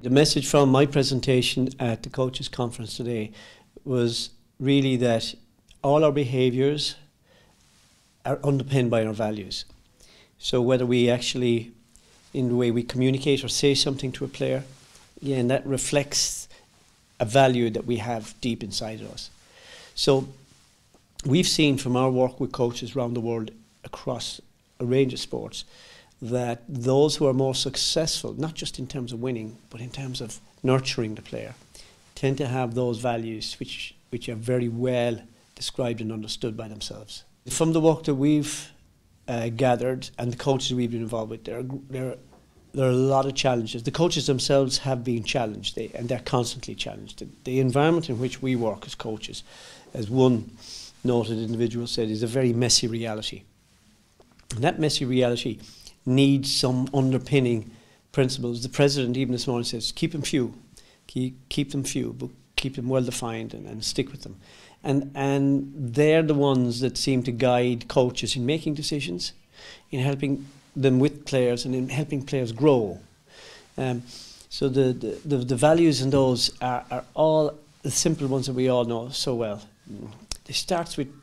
The message from my presentation at the coaches conference today was really that all our behaviours are underpinned by our values. So whether we actually, in the way we communicate or say something to a player, and that reflects a value that we have deep inside of us. So we've seen from our work with coaches around the world across a range of sports that those who are more successful, not just in terms of winning, but in terms of nurturing the player, tend to have those values which are very well described and understood by themselves. From the work that we've gathered and the coaches we've been involved with, there are a lot of challenges. The coaches themselves have been challenged, and they're constantly challenged. The environment in which we work as coaches, as one noted individual said, is a very messy reality. And that messy reality needs some underpinning principles. The president even this morning says, keep them few, keep them few, but keep them well defined and stick with them. And they're the ones that seem to guide coaches in making decisions, in helping them with players and in helping players grow. So the values in those are all the simple ones that we all know so well. It starts with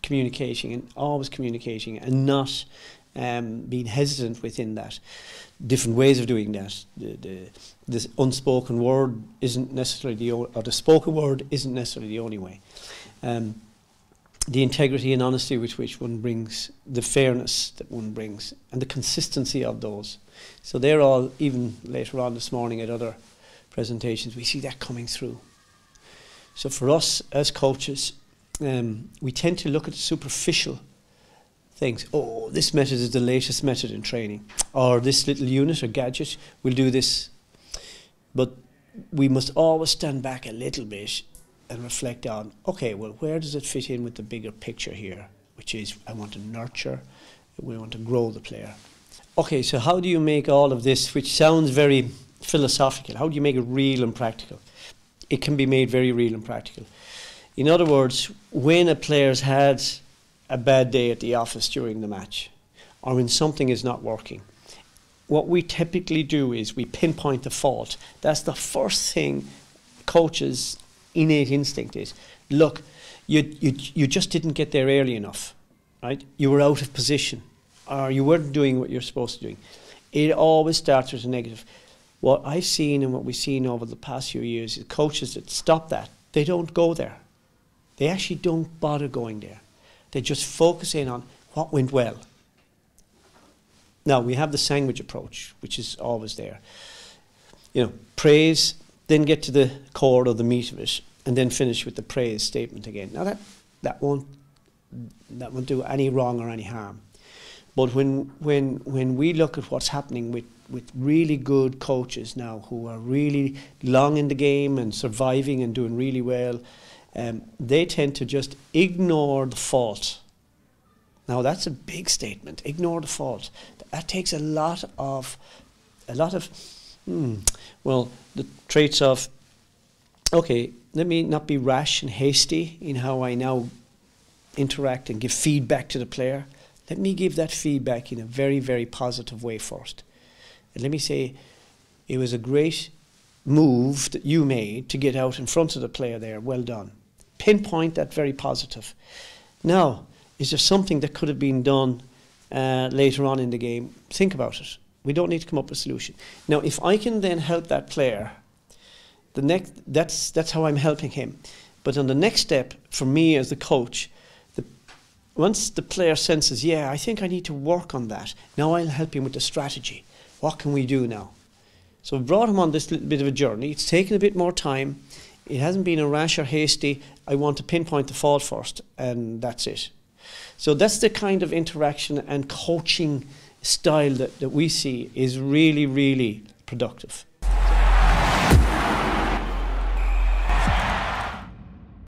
communicating and always communicating and not being hesitant within that. Different ways of doing that. This unspoken word isn't necessarily the only, or the spoken word isn't necessarily the only way. The integrity and honesty with which one brings, the fairness that one brings, and the consistency of those. So they're all, even later on this morning at other presentations, we see that coming through. So for us as coaches, we tend to look at the superficial things. Oh, this method is the latest method in training, or this little unit or gadget will do this. But we must always stand back a little bit and reflect on, okay, well, where does it fit in with the bigger picture here, which is I want to nurture, we want to grow the player. Okay, so how do you make all of this, which sounds very philosophical, how do you make it real and practical? It can be made very real and practical. In other words, when a player's had a bad day at the office during the match, or when something is not working, what we typically do is we pinpoint the fault. That's the first thing coaches' innate instinct is, look, you just didn't get there early enough, right? You were out of position, or you weren't doing what you're supposed to do. It always starts with a negative. What I've seen and what we've seen over the past few years is coaches that stop that, they don't go there. They actually don't bother going there. They just focus in on what went well. Now, we have the sandwich approach, which is always there. You know, praise, then get to the core or the meat of it, and then finish with the praise statement again. Now, that won't do any wrong or any harm. But when we look at what's happening with really good coaches now who are really long in the game and surviving and doing really well, they tend to just ignore the fault. Now that's a big statement. Ignore the fault. That takes a lot of well, the traits of, okay, let me not be rash and hasty in how I now interact and give feedback to the player. Let me give that feedback in a very, very positive way first. And let me say, it was a great move that you made to get out in front of the player there. Well done. Pinpoint that very positive. Now, is there something that could have been done later on in the game? Think about it. We don't need to come up with a solution. Now, if I can then help that player, that's how I'm helping him. But on the next step, for me as the coach, once the player senses, yeah, I think I need to work on that, now I'll help him with the strategy. What can we do now? So we brought him on this little bit of a journey. It's taken a bit more time. It hasn't been a rash or hasty, I want to pinpoint the fault first, and that's it. So that's the kind of interaction and coaching style that we see is really, really productive.